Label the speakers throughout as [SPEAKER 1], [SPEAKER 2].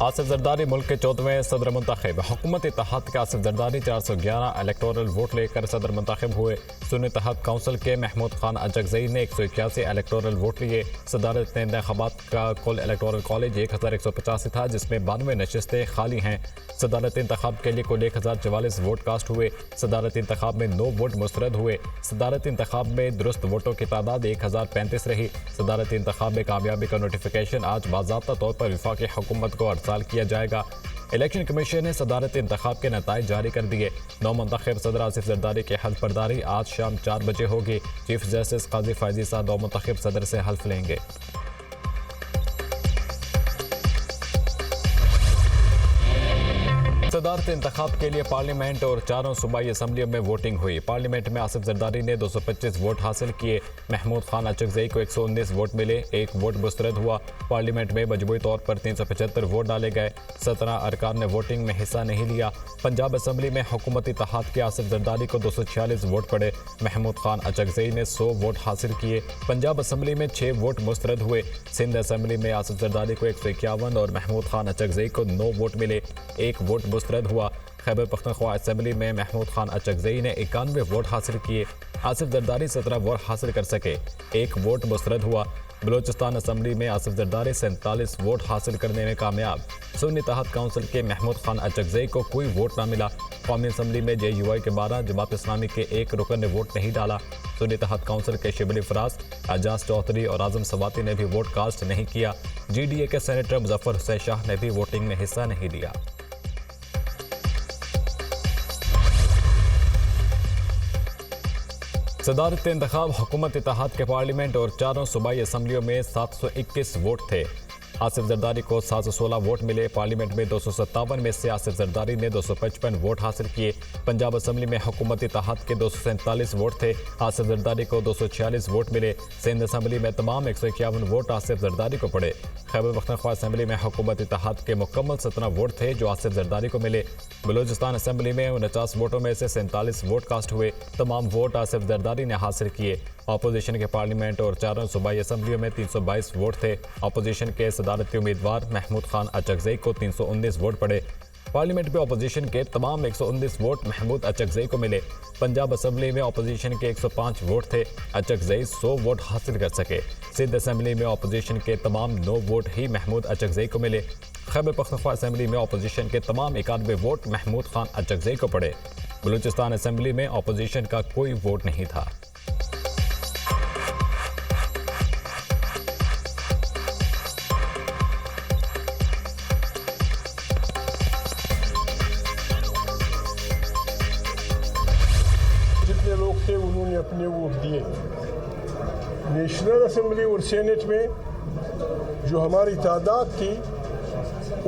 [SPEAKER 1] आसिफ जरदारी मुल्क के 14वें सदर मुंतखब। हुकूमत इत्तेहाद के आसिफ जरदारी 411 इलेक्टोरल वोट लेकर सदर मुंतखब हुए। सुन्नी इत्तेहाद काउंसिल के महमूद खान अचकजई ने 181 इलेक्टोरल वोट लिए। सदारत इंतखाबात का कुल इलेक्टोरल कॉलेज 1185 था, जिसमें 92 नशस्तें खाली हैं। सदारत इंतखाब के लिए कुल 1044 वोट कास्ट हुए। सदारत इंतखाब में 9 वोट मुस्तरद हुए। सदारत इंतखाब में दुरुस्त वोटों की तादाद 1035 रही। सदारत इंतखाब में कामयाबी का नोटिफिकेशन आज बाज़ाब्ता तौर पर वफाकी हुकूमत को अरसाल किया जाएगा। इलेक्शन कमीशन ने सदारत इंतखाब के नताइज जारी कर दिए। नौ मुंतखब सदर आसिफ जरदारी की हल्फ बर्दारी आज शाम 4 बजे होगी। चीफ जस्टिस काजी फैजी साहब नौ मुंतखब सदर से हल्फ लेंगे। सदारत इंतखाब के लिए पार्लियामेंट और चारों सूबाई असम्बलियों में वोटिंग हुई। पार्लियामेंट में आसिफ जरदारी ने 225 वोट हासिल किए। महमूद खान अचकजई को 119 वोट मिले, 1 वोट मुस्तरद हुआ। पार्लियामेंट में मजबूरी तौर पर 375 वोट डाले गए। 17 अरकान ने वोटिंग में हिस्सा नहीं लिया। पंजाब असम्बली में हुकूमत इत्तेहाद के आसिफ जरदारी को 246 वोट पड़े। महमूद खान अचकजई ने 100 वोट हासिल किए। पंजाब असम्बली में 6 वोट मुस्तरद हुए। सिंध असम्बली में आसिफ जरदारी को 151 और महमूद खान अचकजई को 9 वोट मिले, 1 वोट मुस्तरद हुआ। खैबर पख्तूनख्वा असम्बली में महमूद खान अचकजई ने 91 वोट हासिल किए। आसिफ जरदारी 17 वोट हासिल कर सके, 1 वोट मुस्तरद हुआ। बलूचिस्तान असम्बली में आसिफ जरदारी 47 वोट हासिल करने में कामयाब। सुन्नी इत्तेहाद काउंसिल के महमूद खान अचकजई को कोई वोट न मिला। कौमी असम्बली में JUI के 12, जमात इस्लामी के 1 रुकन ने वोट नहीं डाला। सुन्नी इत्तेहाद काउंसिल के शिबली फराज, एजाज चौधरी और आजम सवाती ने भी वोट कास्ट नहीं किया। GDA के सेनेटर मुजफ्फर हुसैन शाह ने भी वोटिंग में हिस्सा नहीं लिया। सदारत इंतखाब हुकूमत इत्तेहाद के पार्लियामेंट और चारों सूबाई असम्बलियों में 721 वोट थे। आसिफ जरदारी को 716 वोट मिले। पार्लियामेंट में 257 में से आसिफ जरदारी ने 255 वोट हासिल किए। पंजाब असम्बली में हुकूमत इत्तेहाद के 247 वोट थे। आसिफ जरदारी को 246 वोट मिले। सिंध असम्बली में तमाम 151 वोट आसिफ जरदारी को पड़े। खैबर पख्तूनख्वा असम्बली में हुकूमत इत्तेहाद के मुकम्मल 17 वोट थे जो आसिफ जरदारी को मिले। बलूचिस्तान असम्बली में 49 वोटों में से 47 वोट कास्ट हुए। तमाम वोट आसिफ जरदारी ने हासिल किए। अपोजिशन के पार्लियामेंट और चारों सूबाई असम्बलियों में 322 वोट थे। अपोजिशन के सदारती उम्मीदवार महमूद खान अचकजई को 319 वोट पड़े। पार्लियामेंट में अपोजिशन के तमाम 119 वोट महमूद अचकजई को मिले। पंजाब असम्बली में अपोजिशन के 105 वोट थे। अचकजई 100 वोट हासिल कर सके। सिंध असम्बली में अपोजिशन के तमाम 9 वोट ही महमूद अचकजई को मिले। खैबर पख्तूनख्वा असम्बली में अपोजिशन के तमाम 91 वोट महमूद खान अचकजई को पड़े। बलूचिस्तान असम्बली में अपोजिशन का कोई वोट नहीं था।
[SPEAKER 2] जितने लोग थे उन्होंने अपने वोट दिए। नेशनल असम्बली और सेनेट में जो हमारी तादाद थी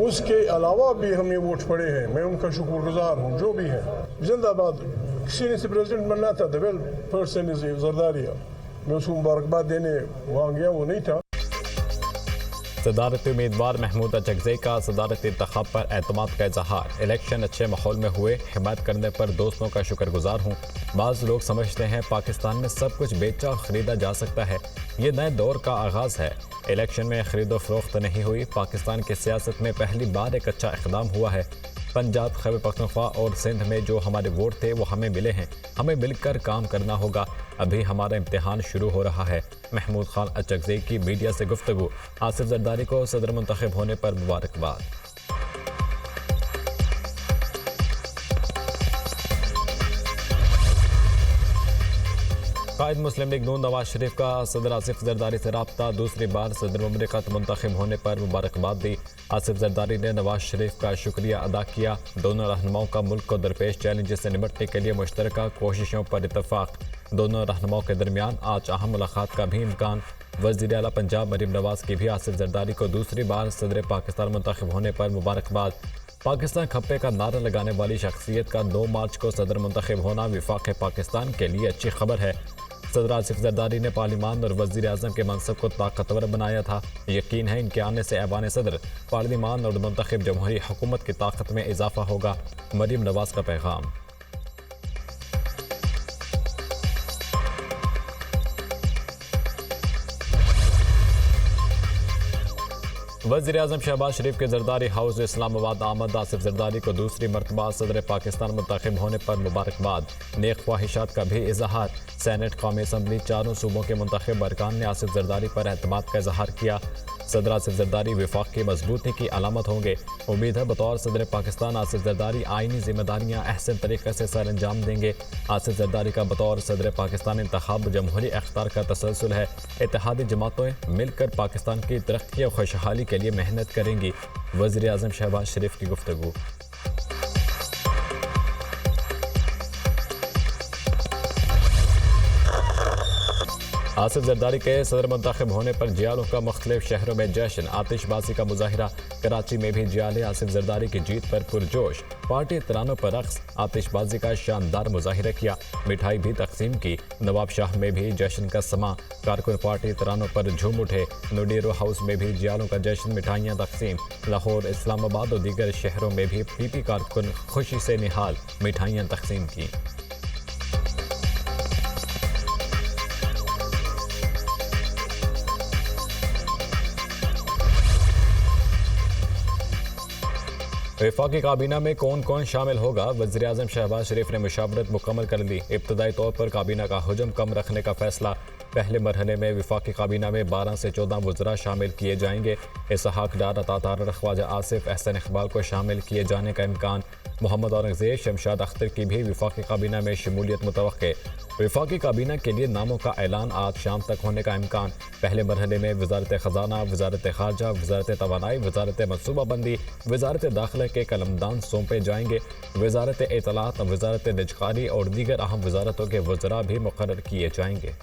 [SPEAKER 2] उसके अलावा भी हमें वोट पड़े हैं। मैं उनका शुक्रगुजार हूँ जो भी है। जिंदाबाद। किसी ने से प्रेसिडेंट बनना था, द वेल पर्सन इज जरदारिया। मैं उसको मुबारकबाद देने वहाँ गया, वो नहीं था।
[SPEAKER 1] सदारती उम्मीदवार महमूद अचकजई का सदारती इंतखाब पर एतमाद का इजहार। इलेक्शन अच्छे माहौल में हुए, हिमायत करने पर दोस्तों का शुक्रगुजार हूँ। बाज़ लोग समझते हैं पाकिस्तान में सब कुछ बेचा और ख़रीदा जा सकता है। ये नए दौर का आगाज़ है। इलेक्शन में खरीदो फरोख्त नहीं हुई। पाकिस्तान की सियासत में पहली बार एक अच्छा इक़दाम हुआ है। पंजाब, खैबर पख्तूनख्वा और सिंध में जो हमारे वोट थे वो हमें मिले हैं। हमें मिलकर काम करना होगा। अभी हमारा इम्तिहान शुरू हो रहा है। महमूद खान अचकजई की मीडिया से गुफ्तगू। आसिफ जरदारी को सदर मुंतखब होने पर मुबारकबाद। कायद मुस्लिम लीग नून नवाज शरीफ का सदर आसिफ जरदारी से रब्ता। दूसरी बार सदर मुमलिकत मुंतखब होने पर मुबारकबाद दी। आसिफ जरदारी ने नवाज शरीफ का शुक्रिया अदा किया। दोनों रहनुमाओं का मुल्क को दरपेश चैलेंज से निपटने के लिए मुश्तरका कोशिशों पर इतफाक। दोनों रहनुमाओं के दरमियान आज अहम मुलाकात का भी इम्कान। वज़ीर आला पंजाब मरीम नवाज की भी आसिफ जरदारी को दूसरी बार सदर पाकिस्तान मुंतखब होने पर मुबारकबाद। पाकिस्तान खप्पे का नारा लगाने वाली शख्सियत का 9 मार्च को सदर मुंतखब होना वफाक पाकिस्तान के लिए अच्छी खबर है। सदर आसिफ जरदारी ने पार्लिमान और वज़ीर आज़म के मनसब को ताकतवर बनाया था। यकीन है इनके आने से ऐवान सदर, पार्लिमान और मुंतखब जमहूरी हुकूमत की ताकत में इजाफा होगा। मरीम नवाज का पैगाम। वज़ीर आज़म शहबाज शरीफ के जरदारी हाउस इस्लामाबाद आमद। आसिफ जरदारी को दूसरी मरतबा सदर पाकिस्तान मुंतखब होने पर मुबारकबाद। नेक ख्वाहिशात का भी इजहार। सेनेट कौमी असम्बली चारों सूबों के मुंतखब अरकान ने आसिफ जरदारी पर एतमाद का इजहार किया। सदर आसिफ जरदारी विफाक की मजबूती की अलामत होंगे। उम्मीद है बतौर सदर पाकिस्तान आसिफ जरदारी आइनी जिम्मेदारियाँ अहसन तरीके से सर अंजाम देंगे। आसिफ जरदारी का बतौर सदर पाकिस्तान इंतखाब जमहूरी अख्तार का तसलसल है। इत्तेहादी जमातें मिलकर पाकिस्तान की तरक्की और खुशहाली के लिए मेहनत करेंगी। वज़ीर आज़म शहबाज शरीफ की गुफ्तगू। आसिफ जरदारी के सदर मुंतखब होने पर जियालों का मुख्तलिफ शहरों में जश्न। आतिशबाजी का मुजाहिरा। कराची में भी जियाले आसिफ जरदारी की जीत पर पुरजोश। पार्टी तरानों पर रक्स। आतिशबाजी का शानदार मुजाहिरा किया। मिठाई भी तकसीम की। नवाब शाह में भी जश्न का समा। कारकुन पार्टी तरानों पर झूम उठे। नोडेरो हाउस में भी जियालों का जश्न, मिठाइयाँ तकसीम। लाहौर, इस्लामाबाद और दीगर शहरों में भी पीपी कारकुन खुशी से निहाल, मिठाइयाँ तकसीम की। वफाकी काबीना में कौन कौन शामिल होगा? वज़ीर आज़म शहबाज शरीफ ने मुशावरत मुकम्मल कर ली। इब्तदाई तौर पर काबीना का हुजम कम रखने का फैसला। पहले मरहले में वफाकी काबीना में 12 से 14 वज़रा शामिल किए जाएंगे। इसहाक डार, अता तारर, ख्वाजा आसिफ, एहसन इकबाल को शामिल किए जाने का इम्कान। मोहम्मद औरंगज़ेब, शमशाद अख्तर की भी वफाकी काबीना में शमूलियत मुतवक्के। वफाकी काबीना के लिए नामों का ऐलान आज शाम तक होने का इम्कान। पहले मरहले में वजारत ख़जाना, वजारत खारजा, वजारत तवानाई, वजारत मनसूबाबंदी, वजारत दाखिला के कलमदान सौंपे जाएंगे। वजारत इत्तलात, वजारत निजकारी और दीगर अहम वजारतों के वज़रा भी मुकर्रर किए जाएंगे।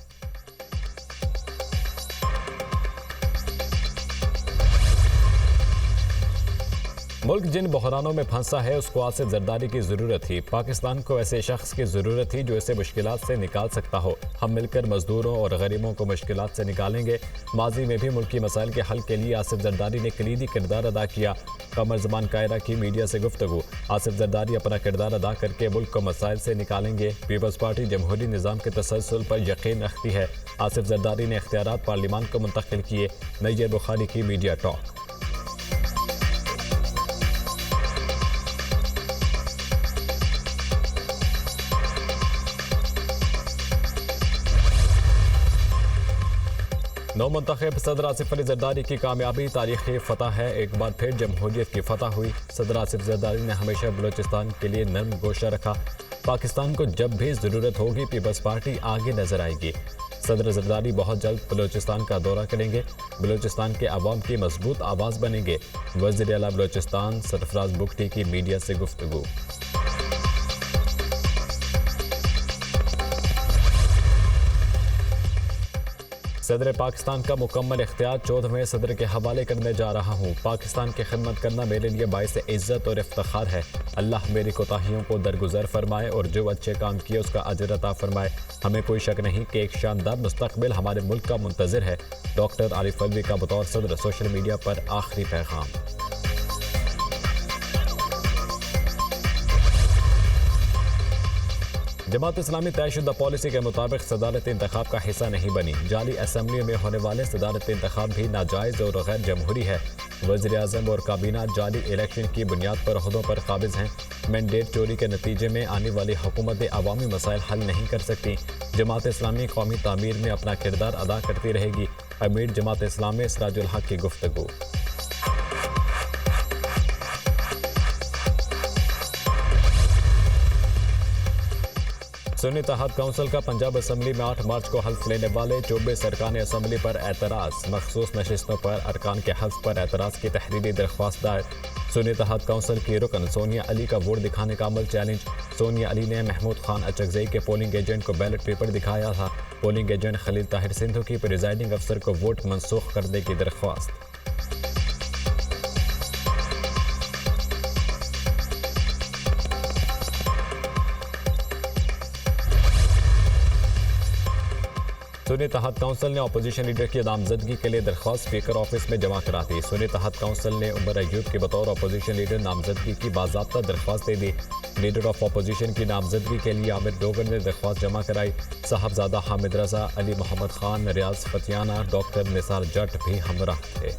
[SPEAKER 1] मुल्क जिन बहरानों में फंसा है उसको आसिफ जरदारी की ज़रूरत थी। पाकिस्तान को ऐसे शख्स की ज़रूरत थी जो इसे मुश्किलात से निकाल सकता हो। हम मिलकर मजदूरों और गरीबों को मुश्किलात से निकालेंगे। माजी में भी मुल्की मसाइल के हल के लिए आसिफ जरदारी ने कलीदी किरदार अदा किया। कमर ज़मान कायरा की मीडिया से गुफ्तगू। आसिफ जरदारी अपना किरदार अदा करके मुल्क को मसाइल से निकालेंगे। पीपल्स पार्टी जमहूरी निज़ाम के तसलसल पर यकीन रखती है। आसिफ जरदारी ने इख्तियारात पार्लियामान को मुंतकिल किए। नैयर बुखारी की मीडिया टॉक। नौ मुंतखब सदर आसिफ अली जरदारी की कामयाबी तारीखी फतह है। एक बार फिर जमहूरियत की फतह हुई। सदर आसिफ जरदारी ने हमेशा बलूचिस्तान के लिए नर्म गोशा रखा। पाकिस्तान को जब भी ज़रूरत होगी पीपल्स पार्टी आगे नजर आएगी। सदर जरदारी बहुत जल्द बलूचिस्तान का दौरा करेंगे। बलूचिस्तान के अवाम की मजबूत आवाज़ बनेंगे। वज़ीर आला बलूचिस्तान सरफराज बुगटी की मीडिया से गुफ्तगू। सदर पाकिस्तान का मुकम्मल इख्तियार 14वें सदर के हवाले करने जा रहा हूँ। पाकिस्तान की खिदमत करना मेरे लिए बाइस इज़्ज़त और इफ्तिखार है। अल्लाह मेरी कोताहियों को दरगुजर फरमाए और जो अच्छे काम किए उसका अजर अता फरमाए। हमें कोई शक नहीं कि एक शानदार मुस्तकबिल हमारे मुल्क का मुंतज़िर है। डॉक्टर आरिफ अलवी का बतौर सदर सोशल मीडिया पर आखिरी पैगाम। जमात इस्लामी तयशुदा पॉलिसी के मुताबिक सदारती इंतखाब का हिस्सा नहीं बनी। जाली असम्बली में होने वाले सदारती इंतखाब भी नाजायज़ और गैर जमहूरी है। वज़ीर आज़म और काबीना जाली इलेक्शन की बुनियाद पर ओहदों पर काबिज हैं। मैंडेट चोरी के नतीजे में आने वाली हुकूमतें अवामी मसाइल हल नहीं कर सकती। जमात इस्लामी कौमी तामीर में अपना किरदार अदा करती रहेगी। अमीर जमात इस्लामी सिराजुल हक की गुफ्तगू। सुन्नी इत्तेहाद काउंसिल का पंजाब असम्बली में 8 मार्च को हल्फ लेने वाले 24 अरकान असम्बली पर एतराज़। मखसूस नशिस्तों पर अरकान के हल्फ पर एतराज़ की तहरीरी दरख्वास्त दायर। सुन्नी इत्तेहाद काउंसिल की रुकन सोनिया अली का वोट दिखाने का अमल चैलेंज। सोनिया अली ने महमूद खान अचकजई के पोलिंग एजेंट को बैलेट पेपर दिखाया था। पोलिंग एजेंट खलील ताहिर सिंधु की प्रिजाइडिंग अफसर को वोट मनसूख करने की दरख्वास्त। सुन्नी इत्तेहाद काउंसिल ने अपोजिशन लीडर की नामजदगी के लिए दरख्वास्त स्पीकर ऑफिस में जमा करा दी। सुन्नी इत्तेहाद काउंसिल ने उमर अयूब के बतौर अपोजिशन लीडर नामजदगी की बाज़ाब्ता दरख्वास्त दे दी। लीडर ऑफ अपोजिशन की नामजदगी के लिए आमिर डोगर ने दरख्वास्त जमा कराई। साहबजादा हामिद रजा, अली मोहम्मद खान, रियाज फतियाना, डॉक्टर निसार जट भी हमराह थे।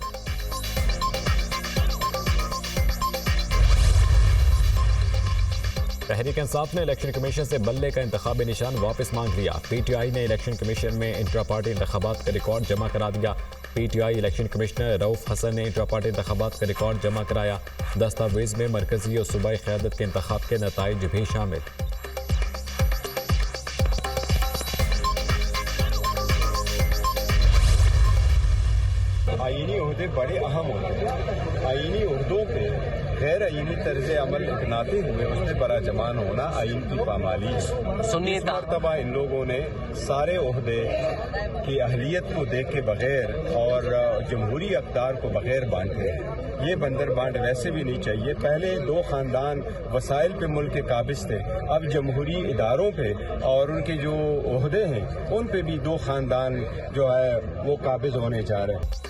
[SPEAKER 1] तहरीक इंसाफ ने इलेक्शन कमीशन से बल्ले का इंतखाबी निशान वापस मांग लिया। PTI ने इलेक्शन कमीशन में इंट्रा पार्टी इंतखाबात का रिकॉर्ड जमा करा दिया। PTI election commissioner Rauf Hasan ने इंट्रा पार्टी इंतखाबात का रिकॉर्ड जमा कराया। दस्तावेज में मरकजी और सूबाई क़यादत के इंतखाब के नताइज भी शामिल।
[SPEAKER 3] आईनी ओहदे बड़े अहम होते हैं। आईनी ओहदों पे गैर आईनी तर्ज अमल अपनाते हुए उस पर बराजमान होना आइन की पामाली है।
[SPEAKER 4] सुनिए
[SPEAKER 3] इस मरतबा इन लोगों ने सारे ओहदे की अहलियत को देख के बगैर और जमहूरी अक़दार को बगैर बांटे हैं। ये बंदर बांट वैसे भी नहीं चाहिए। पहले दो ख़ानदान वसाइल पे मुल्क के काबिज थे, अब जमहूरी इदारों पे और उनके जो ओहदे हैं उन पे भी दो ख़ानदान जो है वो काबिज होने जा रहे हैं।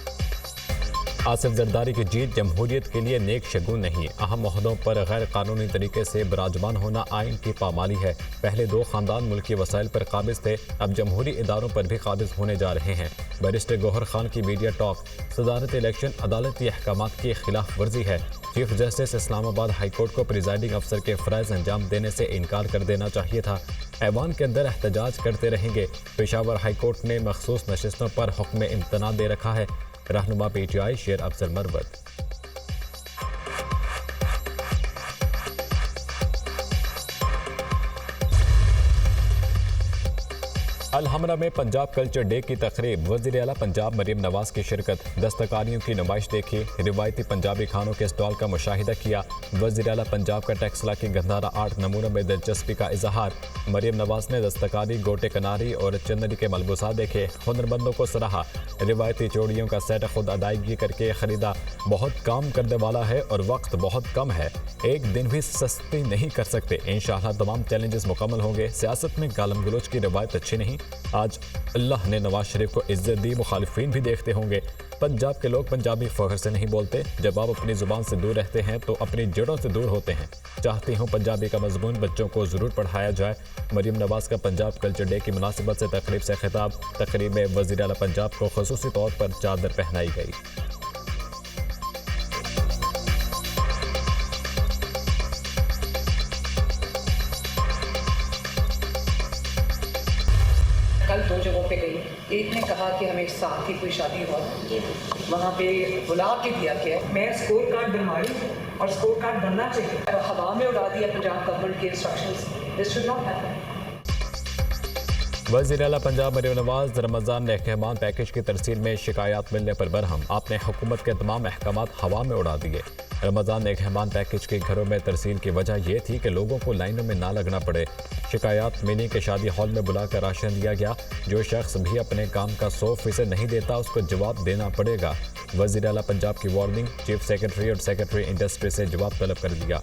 [SPEAKER 1] आसिफ जरदारी की जीत जमहूरियत के लिए नेक शगुन नहीं। अहम ओहदों पर गैर कानूनी तरीके से बराजमान होना आइन की पामाली है। पहले दो खानदान मुल्की वसाइल पर काबिज थे, अब जमहूरी इदारों पर भी काबिज होने जा रहे हैं। बैरिस्टर गौहर खान की मीडिया टॉक, सदारत इलेक्शन अदालती अहकामात की खिलाफ वर्जी है। Chief justice Islamabad high court को प्रिजाइडिंग अफसर के फ़राइज़ अंजाम देने से इनकार कर देना चाहिए था। ऐवान के अंदर एहतजाज करते रहेंगे। पेशावर हाई कोर्ट ने मखसूस नशिस्तों पर हुक्म इम्तना दे रखा है। रहनुमा PTI शेर अफजल मरवत। अलहमरा में पंजाब कल्चर डे की तकरीब, वज़ीर आला पंजाब मरीम नवाज की शिरकत। दस्तकारियों की नुमाइश देखी, रिवायती पंजाबी खानों के स्टॉल का मुशाहिदा किया। वज़ीर आला पंजाब का टेक्सला की गंधारा आर्ट नमूनों में दिलचस्पी का इजहार। मरीम नवाज ने दस्तकारी, गोटे कनारी और चंदरी के मलबूसा देखे, हुनरमंदों को सराहा। रिवायती चूड़ियों का सेट खुद अदायगी करके खरीदा। बहुत काम करने वाला है और वक्त बहुत कम है, एक दिन भी सस्ती नहीं कर सकते। इंशाअल्लाह तमाम चैलेंजेस मुकम्मल होंगे। सियासत में गालम गलोच की रिवायत अच्छी नहीं। आज अल्लाह ने नवाज शरीफ को इज्जत दी, मुखालिफिन भी देखते होंगे। पंजाब के लोग पंजाबी फख्र से नहीं बोलते। जब आप अपनी जुबान से दूर रहते हैं तो अपनी जड़ों से दूर होते हैं। चाहती हूँ पंजाबी का मजमून बच्चों को ज़रूर पढ़ाया जाए। मरीम नवाज का पंजाब कल्चर डे की मुनासिबत से तकरीब से खिताब। तकरीब में वज़ीर आला पंजाब को ख़ुसूसी तौर पर चादर पहनाई गई।
[SPEAKER 5] कल दो जगहों पे गई। एक ने कहा कि हमें साथ ही कोई शादी हुआ, वहाँ पे बुला के दिया गया। मैं स्कोर कार्ड बनवाई और स्कोर कार्ड बनना चाहिए, हवा में उड़ा दिया पंजाब गवर्नमेंट के instructions. This should not happen.
[SPEAKER 1] वज़ीर आला पंजाब मरीम नवाज रमज़ान रहमान पैकेज की तरसील में शिकायत मिलने पर बरहम। आपने हुकूमत के तमाम अहकामात हवा में उड़ा दिए। रमज़ान रहमान पैकेज के घरों में तरसील की वजह यह थी कि लोगों को लाइनों में ना लगना पड़े। शिकायत मिली कि शादी हॉल में बुलाकर राशन दिया गया। जो शख्स भी अपने काम का 100% नहीं देता उसको जवाब देना पड़ेगा। वज़ीर आला पंजाब की वार्निंग, चीफ सेक्रेटरी और सेक्रेटरी इंडस्ट्री से जवाब तलब कर दिया।